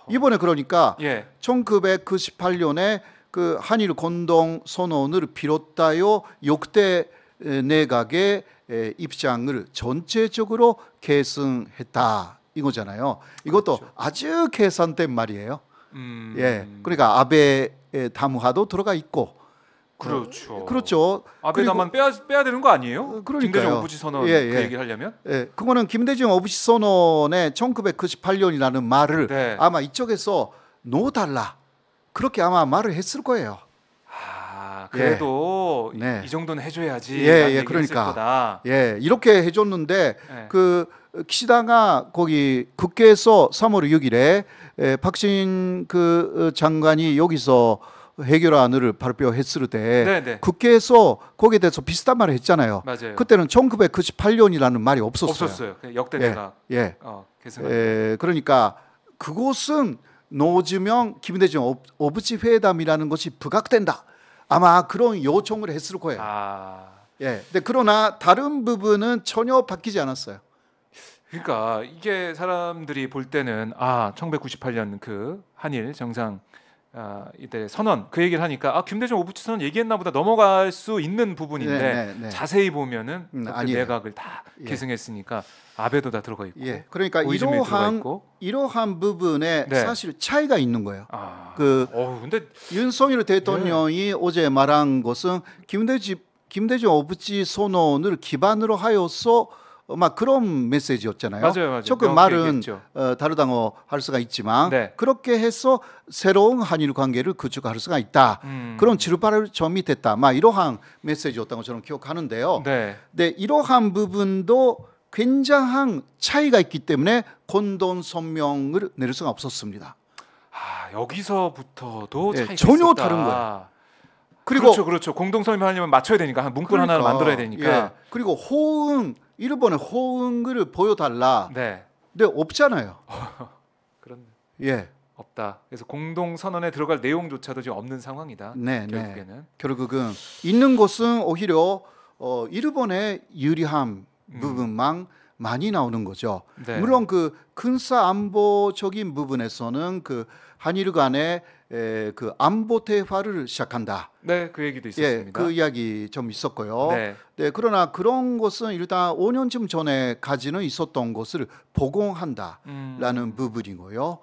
이번에 그러니까 예. 1998년에 그 한일 공동 선언을 비롯하여 역대 내각의 입장을 전체적으로 계승했다 이거잖아요. 이것도 그렇죠. 아주 계산된 말이에요. 예, 그러니까 아베 담화도 들어가 있고. 그렇죠. 그렇죠. 아베 담화는 빼야 되는 거 아니에요? 그러니까요. 김대중 오부치 선언 예, 그 예. 얘기를 하려면? 예, 그거는 김대중 오부치 선언의 1998년이라는 말을 네. 아마 이쪽에서 놓달라 그렇게 아마 말을 했을 거예요. 아, 그래도 네. 이 정도는 해줘야지. 예, 했을 그러니까. 거다. 예, 이렇게 해줬는데 예. 그 키시다가 거기 국회에서 3월 6일에 박신 그 장관이 여기서 해결안을 발표했을 때 네네. 국회에서 거기에 대해서 비슷한 말을 했잖아요. 맞아요. 그때는 1998년이라는 말이 없었어요. 없었어요. 그냥 역대 내각 예. 계승. 그러니까 그곳은 노즈명 김대중 오부치 회담이라는 것이 부각된다. 아마 그런 요청을 했을 거예요. 아, 예. 근데 그러나 다른 부분은 전혀 바뀌지 않았어요. 그러니까 이게 사람들이 볼 때는 1998년 그 한일 정상 이때 선언 그 얘기를 하니까 김대중 오부치 선언 얘기했나 보다 넘어갈 수 있는 부분인데 네. 자세히 보면은 아니에요. 내각을 다 예. 계승했으니까 아베도 다 들어가 있고. 예. 그러니까 오이즈미 들어가 있고. 이러한 부분에 네. 사실 차이가 있는 거예요. 그 근데 윤석열 대통령이 어제 말한 것은 김대중 오부치 선언을 기반으로 하여서 막 그런 메시지였잖아요. 맞아요. 조금 말은 다르다고 할 수가 있지만 네. 그렇게 해서 새로운 한일 관계를 구축할 수가 있다. 그런 출발점이 됐다. 막 이러한 메시지였다고 저는 기억하는데요. 네. 네, 이러한 부분도 굉장한 차이가 있기 때문에 공동 성명을 내릴 수가 없었습니다. 여기서부터도 예, 차이가 전혀 있었다. 다른 거예요. 그리고 그렇죠. 공동 설명하려면 맞춰야 되니까 한 문구 하나를 만들어야 되니까. 예, 그리고 일본의 호응을 보여달라. 네. 근데 없잖아요. 그런 예, 없다. 그래서 공동 선언에 들어갈 내용조차도 지금 없는 상황이다. 네, 결국에는. 결국은 있는 것은 오히려 일본의 유리한 부분만 많이 나오는 거죠. 네. 물론 그 군사 안보적인 부분에서는 그 한일 간의 그 안보 대화를 시작한다. 네, 그 얘기도 예, 있었습니다. 그 이야기 좀 있었고요. 네. 네, 그러나 그런 것은 일단 5년쯤 전에까지는 있었던 것을 복원한다라는 부분이고요.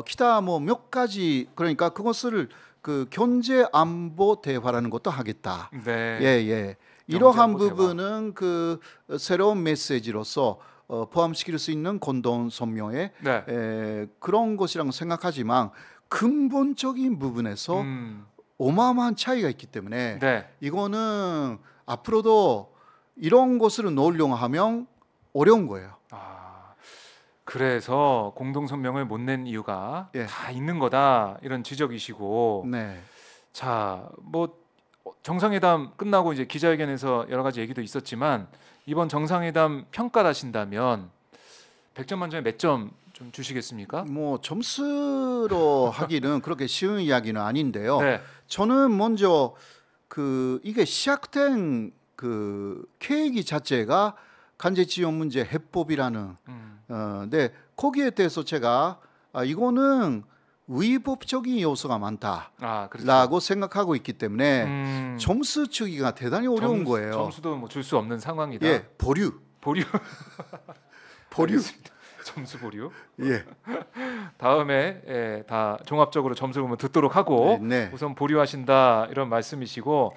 기타 뭐 몇 가지 그러니까 그것을 그 경제 안보 대화라는 것도 하겠다. 네. 예. 이러한 안보 대화. 부분은 그 새로운 메시지로서 포함시킬 수 있는 공동 성명에 네. 그런 것이라고 생각하지만 근본적인 부분에서 어마어마한 차이가 있기 때문에 네. 이거는 앞으로도 이런 것을 넣으려고 하면 어려운 거예요. 그래서 공동 성명을 못 낸 이유가 예. 다 있는 거다 이런 지적이시고. 네. 자, 뭐 정상회담 끝나고 이제 기자회견에서 여러 가지 얘기도 있었지만 이번 정상회담 평가하신다면 100점 만점에 몇 점 좀 주시겠습니까? 뭐 점수로 하기는 그렇게 쉬운 이야기는 아닌데요. 네. 저는 먼저 그 이게 시작된 그 계획이 자체가 간제지원 문제 해법이라는 네, 거기에 대해서 제가 이거는 위법적인 요소가 많다라고 그렇죠. 생각하고 있기 때문에 점수 주기가 대단히 어려운 거예요. 점수도 뭐 줄 수 없는 상황이다. 예, 보류. 점수 보류. 예. 다음에 다 종합적으로 점수를 보면 듣도록 하고 네. 우선 보류하신다 이런 말씀이시고,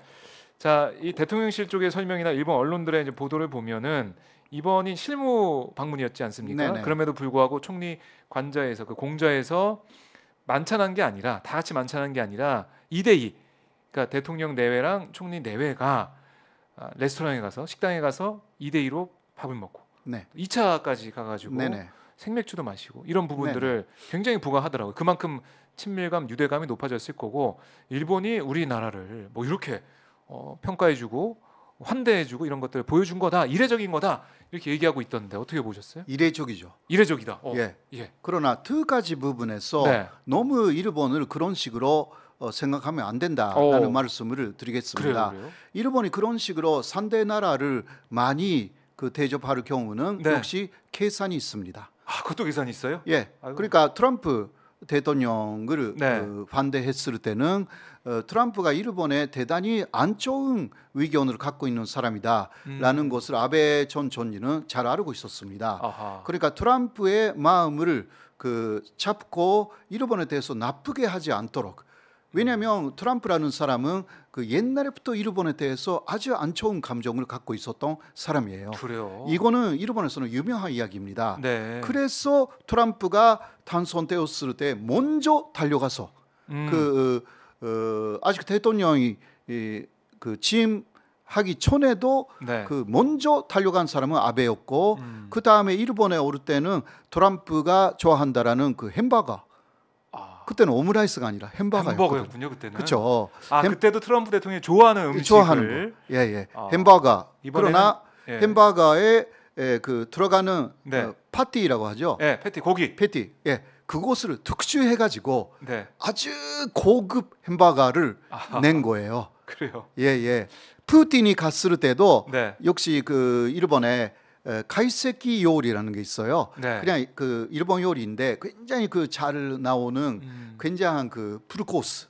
자, 이 대통령실 쪽의 설명이나 일본 언론들의 이제 보도를 보면은 이번이 실무 방문이었지 않습니까? 네네. 그럼에도 불구하고 총리 관저에서 그 공저에서 만찬한 게 아니라 다 같이 만찬한 게 아니라 2대2, 그러니까 대통령 내외랑 총리 내외가 레스토랑에 가서 식당에 가서 2대2로 밥을 먹고 네. 2차까지 가가지고 네네. 생맥주도 마시고 이런 부분들을 굉장히 부각하더라고요. 그만큼 친밀감, 유대감이 높아졌을 거고 일본이 우리나라를 뭐 이렇게 평가해주고 환대해주고 이런 것들을 보여준 거다, 이례적인 거다 이렇게 얘기하고 있던데 어떻게 보셨어요? 이례적이죠. 이례적이다. 예. 그러나 두 가지 부분에서 네. 너무 일본을 그런 식으로 생각하면 안 된다라는 말씀을 드리겠습니다. 그래요? 일본이 그런 식으로 상대 나라를 많이 그 대접할 경우는 네. 역시 계산이 있습니다. 그것도 계산이 있어요? 예. 아이고. 그러니까 트럼프 대통령을 네. 반대했을 때는 트럼프가 일본에 대단히 안 좋은 의견을 갖고 있는 사람이다라는 것을 아베 전 총리는 잘 알고 있었습니다. 아하. 그러니까 트럼프의 마음을 잡고 일본에 대해서 나쁘게 하지 않도록. 왜냐하면 트럼프라는 사람은 그 옛날부터 일본에 대해서 아주 안 좋은 감정을 갖고 있었던 사람이에요. 그래요. 이거는 일본에서는 유명한 이야기입니다. 네. 그래서 트럼프가 당선되었을 때 먼저 달려가서 아직 대통령이 그 취임하기 전에도 네. 그 먼저 달려간 사람은 아베였고 그 다음에 일본에 올 때는 트럼프가 좋아한다라는 그 햄버거. 그때는 오므라이스가 아니라 햄버거였군요 그때는. 그렇죠. 그때도 트럼프 대통령이 좋아하는 음식을 좋아하는 거. 예. 햄버거. 그러나 예. 햄버거에 그 들어가는 네. 파티라고 하죠. 예, 패티 고기. 패티. 예. 그것을 특수해 가지고 네. 아주 고급 햄버거를 낸 거예요. 그래요. 예. 푸틴이 갔을 때도 네. 역시 그 일본에 가이세키 요리라는 게 있어요. 네. 그냥 그 일본 요리인데 굉장히 그 잘 나오는 굉장한 그 풀코스.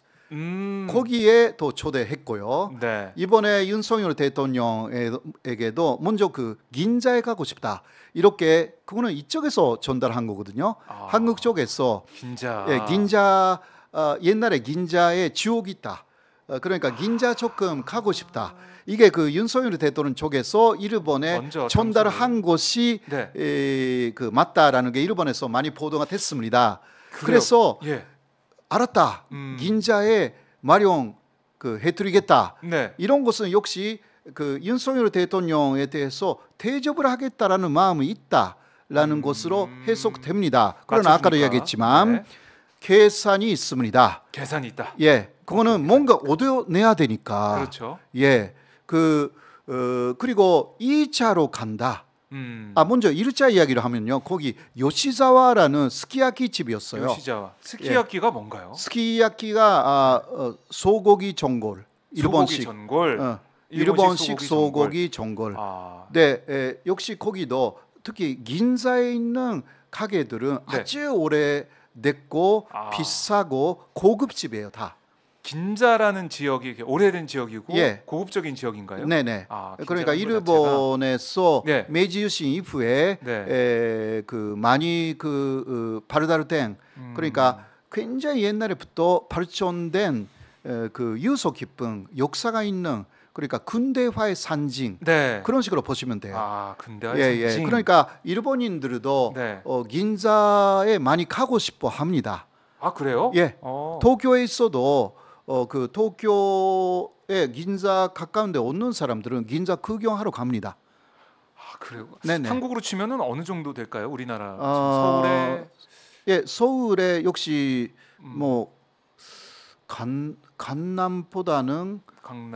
거기에 또 초대했고요. 네. 이번에 윤석열 대통령에게도 먼저 그 긴자에 가고 싶다. 이렇게 그거는 이쪽에서 전달한 거거든요. 한국 쪽에서 긴자. 예, 긴자 옛날에 긴자에 지옥이 있다. 그러니까 긴자 조금 가고 싶다. 이게 그 윤석열 대통령 쪽에서 일본에 전달한 것이 네. 그 맞다라는 게 일본에서 많이 보도가 됐습니다. 그래요. 그래서 예. 알았다. 긴자에 마련 그 해드리겠다. 네. 이런 것은 역시 그 윤석열 대통령에 대해서 대접을 하겠다라는 마음이 있다라는 것으로 해석됩니다. 그러나 아까도 이야기했지만 네. 계산이 있습니다. 계산이 있다. 예, 그거는 뭔가 얻어내야 되니까. 그렇죠. 예, 그리고 2차로 간다. 먼저 1차 이야기를 하면요. 거기 요시자와라는 스키야키 집이었어요. 요시자와. 스키야키가 뭔가요? 스키야키가 소고기 전골. 일본식 전골. 일본식 소고기 전골. 네, 역시 거기도 특히 긴자에 있는 가게들은 네. 아주 오래됐고 비싸고 고급집이에요, 다. 긴자라는 지역이 오래된 지역이고 예. 고급적인 지역인가요? 네네. 아, 그러니까 일본에서 네. 메이지 유신 이후에 네. 그 많이 그 바르다르된 그러니까 굉장히 옛날부터 발전된 그 유서 깊은 역사가 있는 그러니까 근대화의 산징 네. 그런 식으로 보시면 돼요. 근대화의 산징. 그러니까 일본인들도 네. 긴자에 많이 가고 싶어 합니다. 아 그래요? 예. 도쿄에 있어도 그 도쿄에 긴자 가까운데 없는 사람들은 긴자 구경하러 갑니다. 아 그래요? 네네. 한국으로 치면은 어느 정도 될까요? 우리나라 서울에 예 서울에 역시 뭐 강남보다는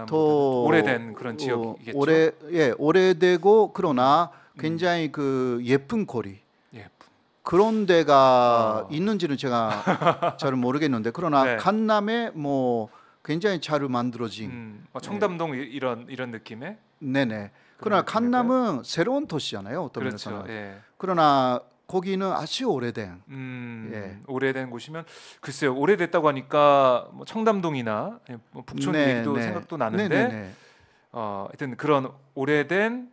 더 오래된 그런 지역이겠죠. 오래되고 그러나 굉장히 그 예쁜 거리. 그런 데가 있는지는 제가 잘 모르겠는데 그러나 네. 강남에 뭐 굉장히 잘 만들어진 청담동 이런 느낌의 네네. 그러나 강남은 새로운 도시잖아요. 어떤 그렇죠. 면에서는. 예. 그러나 거기는 아주 오래된 오래된 곳이면 글쎄요. 오래됐다고 하니까 뭐 청담동이나 뭐 북촌 얘기도 생각도 나는데 하여튼 그런 오래된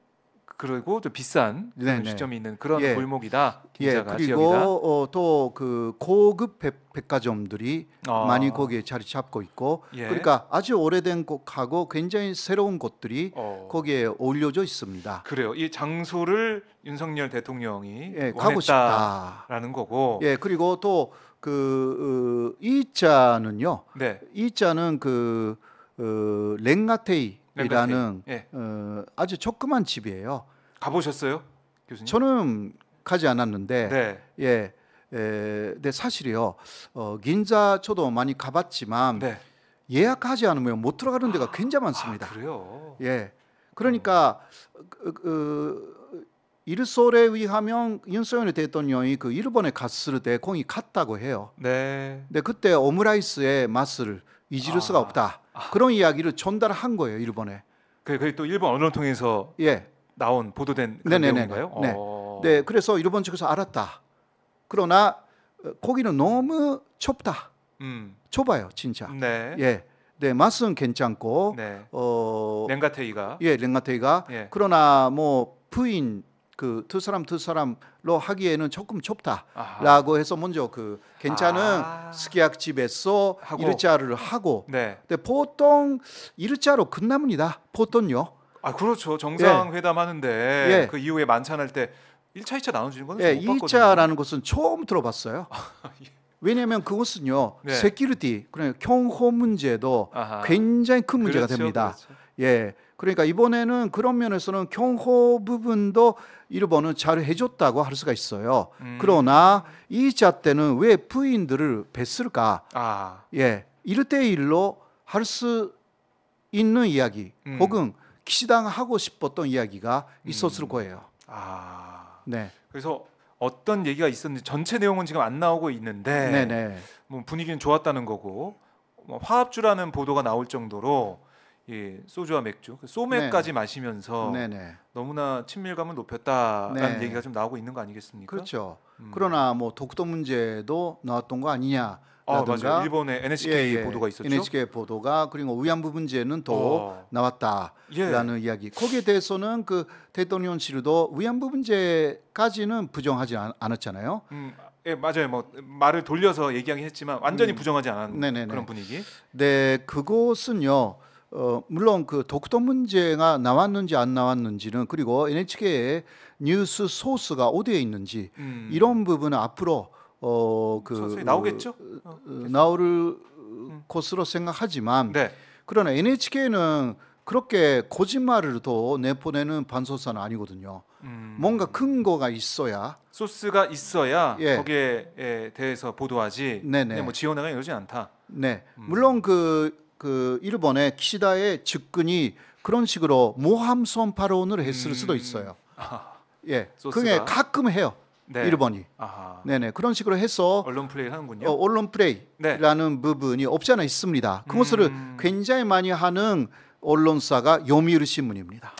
그리고 또 비싼 그런 시점이 있는 그런 골목이다. 긴자가 그리고 또 그 고급 백화점들이 많이 거기에 자리 잡고 있고 그러니까 아주 오래된 곳하고 굉장히 새로운 곳들이 거기에 어울려져 있습니다. 그래요. 이 장소를 윤석열 대통령이 가고 싶다라는 거고. 예, 그리고 또 그 2자는요. 네. 2자는 그 랭가테이라는 아주 조그만 집이에요. 가보셨어요, 교수님? 저는 가지 않았는데, 근데 사실이요. 긴자 저도 많이 가봤지만 예약하지 않으면 못 들어가는 데가 굉장히 많습니다. 그래요? 예, 그러니까 일설에 의하면 윤석열 대통령이 그 일본에 갔을 때 거기 갔다고 해요. 네. 근데 그때 오므라이스의 맛을 잊을 수가 없다. 그런 이야기를 전달한 거예요, 일본에. 그게 또 일본 언론 통해서 나온 보도된 그런 내용인가요? 네. 네, 그래서 일본 측에서 알았다. 그러나 거기는 너무 좁다. 좁아요, 진짜. 네. 예. 네, 맛은 괜찮고 네. 렌가테이가. 예, 렌가테이가. 예. 그러나 뭐 부인 그 두 사람로 하기에는 조금 좁다라고 아하. 해서 먼저 그 괜찮은 스키약 집에서 하고. 일자를 하고. 네. 근데 보통 일자로 끝납니다. 보통요. 아, 그렇죠. 정상회담 하는데 예. 그 이후에 만찬할 때 1차, 2차 나눠주는 건 예, 못 봤거든요. 일자라는 것은 처음 들어봤어요. 예. 왜냐하면 그것은요, 네. 세큐리티, 그러니까 경호 문제도 아하. 굉장히 큰 문제가 그렇죠, 됩니다. 그렇죠. 예, 그러니까 이번에는 그런 면에서는 경호 부분도 일본은 잘 해줬다고 할 수가 있어요. 그러나 2차 때는 왜 부인들을 뵀을까? 아. 예, 1대1로 할 수 있는 이야기, 혹은 기시당 하고 싶었던 이야기가 있었을 거예요. 아. 네, 그래서 어떤 얘기가 있었는지 전체 내용은 지금 안 나오고 있는데 네네. 뭐 분위기는 좋았다는 거고 뭐 화합주라는 보도가 나올 정도로 이 소주와 맥주, 소맥까지 마시면서 네네. 너무나 친밀감을 높였다라는 네. 얘기가 좀 나오고 있는 거 아니겠습니까? 그렇죠. 그러나 뭐 독도 문제도 나왔던 거 아니냐라든가. 맞아요. 일본의 NHK 보도가 있었죠. NHK 보도가, 그리고 위안부 문제는 또 나왔다라는 이야기. 거기에 대해서는 그 대통령실도 위안부 문제까지는 부정하지 않았잖아요. 예, 맞아요. 뭐 말을 돌려서 얘기하긴 했지만 완전히 부정하지 않은 네네네. 그런 분위기. 네, 그것은요. 물론 그 독도 문제가 나왔는지 안 나왔는지는, 그리고 NHK의 뉴스 소스가 어디에 있는지 이런 부분은 앞으로 서서히 나오겠죠. 나올 것으로 생각하지만, 네. 그러나 NHK는 그렇게 거짓말을 또 내보내는 방송사는 아니거든요. 뭔가 근거가 있어야, 소스가 있어야 예. 거기에 대해서 보도하지. 네네. 그냥 뭐 지어내가 이러지 않다. 네, 물론 그 일본의 키시다의 측근이 그런 식으로 모함성 발언을 했을 수도 있어요. 예, 소스가. 그게 가끔 해요. 네. 일본이. 아하. 네네, 그런 식으로 해서 언론 플레이를 하는군요. 언론 플레이라는 부분이 없지 않아 있습니다. 그것을 굉장히 많이 하는 언론사가 요미우리 신문입니다.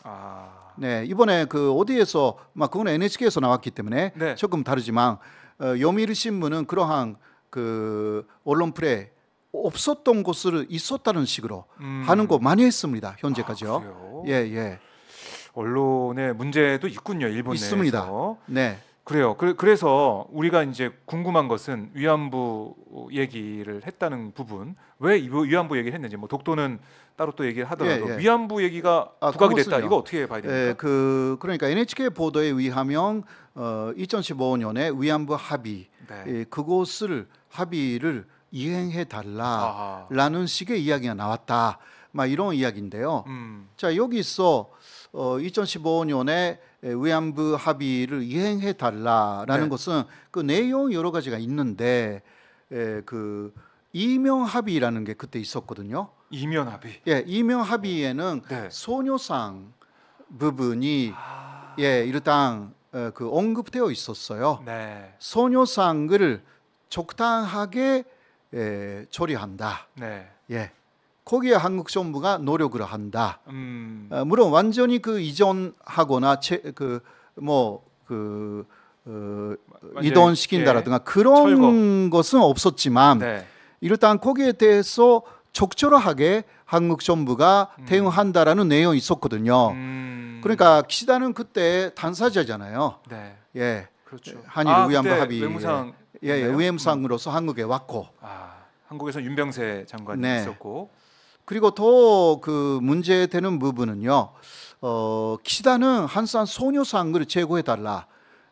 네, 이번에 그 어디에서 막 그건 NHK에서 나왔기 때문에 네. 조금 다르지만 요미우리 신문은 그러한 그 언론 플레이 없었던 곳을 있었다는 식으로 하는 거 많이 했습니다. 현재까지요. 그래요? 예, 예. 언론의 문제도 있군요. 일본 있습니다. 내에서. 네. 그래요. 그래서 우리가 이제 궁금한 것은 위안부 얘기를 했다는 부분, 왜 위안부 얘기를 했는지, 뭐 독도는 따로 또 얘기를 하더라도 예, 예. 위안부 얘기가 부각이 됐다. 그것은요. 이거 어떻게 봐야 됩니까? 그러니까 NHK 보도에 의하면 2015년에 위안부 합의, 네. 그것을 합의를 이행해 달라라는 식의 이야기가 나왔다. 막 이런 이야기인데요. 자, 여기서 2015년에 위안부 합의를 이행해 달라라는 네. 것은 그 내용 여러 가지가 있는데, 그 이명 합의라는 게 그때 있었거든요. 이면 합의. 예, 이명 합의에는 네. 소녀상 부분이 일단 그 언급되어 있었어요. 네. 소녀상을 적당하게 처리한다. 네. 예, 거기에 한국 정부가 노력을 한다. 물론 완전히 그 이전하거나 이동시킨다라든가 그런 철거. 것은 없었지만, 네. 일단 거기에 대해서 적절하게 한국 정부가 대응한다라는 내용이 있었거든요. 그러니까 키시다는 그때 당사자잖아요. 네. 예, 그렇죠. 한일 위안부 그때 합의 외무상. 외무상으로서 한국에 왔고, 한국에서 윤병세 장관이 네. 있었고. 그리고 더 그 문제되는 부분은요, 키시다는 항상 소녀상을 제거해 달라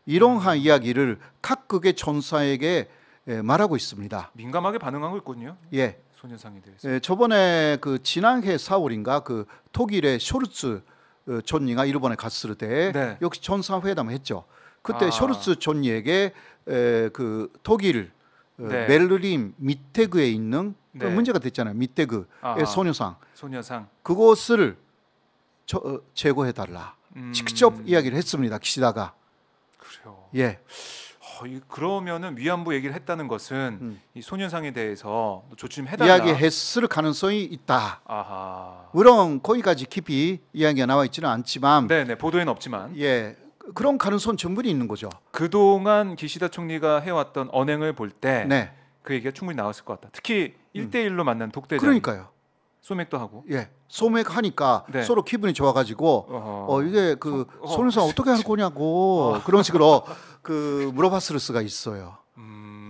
이러한 이야기를 각국의 전사에게 말하고 있습니다. 민감하게 반응한 거 있거든요. 예, 소녀상에 대해서. 저번에 그 지난해 4월인가 그 독일의 쇼르츠 총리가 일본에 갔을 때 네. 역시 정상회담을 했죠. 그때 쇼르츠 총리에게 그 독일 네. 베를린 미테그에 있는 그 네. 문제가 됐잖아요. 미테그의 소녀상, 그것을 제거해 달라. 직접 이야기를 했습니다. 키시다가. 그래요. 예. 그러면은 위안부 얘기를 했다는 것은 이 소녀상에 대해서 조치 좀 해달라. 이야기했을 가능성이 있다. 아하. 물론 거기까지 깊이 이야기가 나와 있지는 않지만, 네네, 보도에는 없지만. 예, 그런 가능성 충분히 있는 거죠. 그동안 기시다 총리가 해왔던 언행을 볼 때 네, 그 얘기가 충분히 나왔을 것 같다. 특히 1대1로 만난 독대장 그러니까요. 소맥도 하고 예, 소맥하니까 네. 서로 기분이 좋아가지고 이게 그 손해상 어떻게 할 거냐고 그런 식으로 그 물어봤을 수가 있어요.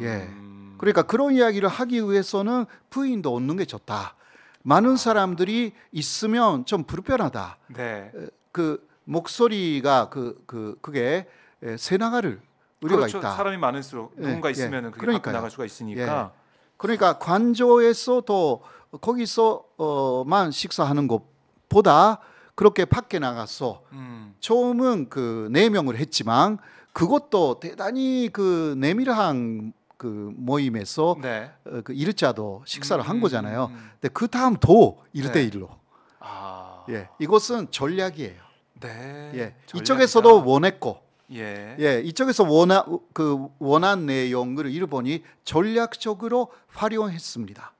예, 그러니까 그런 이야기를 하기 위해서는 부인도 얻는 게 좋다. 많은 사람들이 있으면 좀 불편하다. 네. 그 목소리가 그게 새 나갈 우려가 그렇죠. 있다. 사람이 많을수록 누군가 예, 있으면은 그게 그러니까요. 밖으로 나갈 수가 있으니까. 그러니까 관저에서도 거기서만 식사하는 것보다 그렇게 밖에 나가서 처음은 그 4명을 했지만 그것도 대단히 그 내밀한 그 모임에서 네. 그 1차도 식사를 한 거잖아요. 근데 그 다음 또 1대1로. 아. 예, 이것은 전략이에요. 네. 예, 전략이다. 이쪽에서도 원했고, 예. 예, 이쪽에서 원한 내용을 일본이 전략적으로 활용했습니다.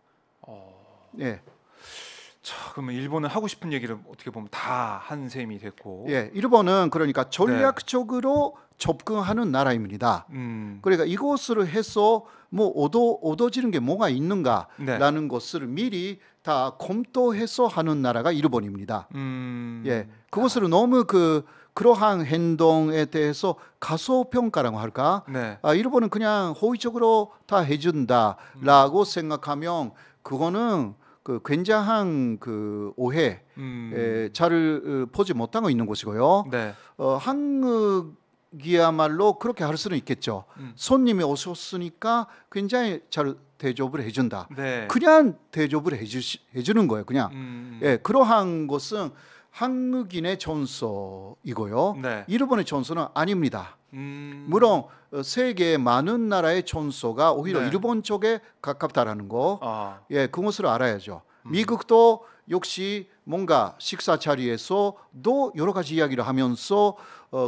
예, 자, 그러면 일본은 하고 싶은 얘기를 어떻게 보면 다 한 셈이 됐고. 예, 일본은 그러니까 전략적으로 접근하는 나라입니다. 그러니까 이것을 해서 뭐 얻어지는 게 뭐가 있는가라는 것을 미리 다 검토해서 하는 나라가 일본입니다. 예, 그것을 너무 그러한 행동에 대해서 가소평가라고 할까? 네. 일본은 그냥 호의적으로 다 해준다라고 생각하면 그거는 그 굉장한 그 오해, 잘 보지 못하고 있는 것이고요. 네. 한국이야말로 그렇게 할 수는 있겠죠. 손님이 오셨으니까 굉장히 잘 대접을 해준다. 네. 그냥 대접을 해주는 거예요. 그냥. 예, 그러한 것은 한국인의 전소이고요. 네. 일본의 전소는 아닙니다. 물론 세계 많은 나라의 전소가 오히려 네. 일본 쪽에 가깝다라는 거, 예, 그것을 알아야죠. 미국도 역시 뭔가 식사 자리에서도 여러 가지 이야기를 하면서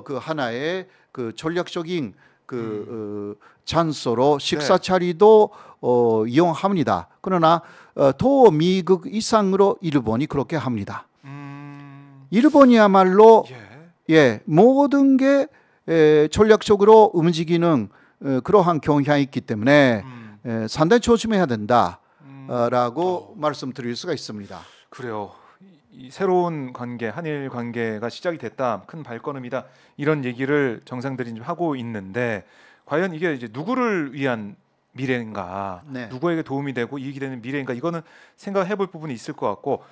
그 하나의 그 전략적인 그 장소로 식사 자리도 이용합니다. 그러나 더 미국 이상으로 일본이 그렇게 합니다. 일본이야말로 예, 모든 게 전략적으로 움직이는 그러한 경향이 있기 때문에 상당히 조심해야 된다라고 말씀드릴 수가 있습니다. 그래요. 이 새로운 관계, 한일 관계가 시작이 됐다. 큰 발걸음이다. 이런 얘기를 정상들이 좀 하고 있는데 과연 이게 이제 누구를 위한 미래인가, 네. 누구에게 도움이 되고 이익이 되는 미래인가, 이거는 생각해 볼 부분이 있을 것 같고,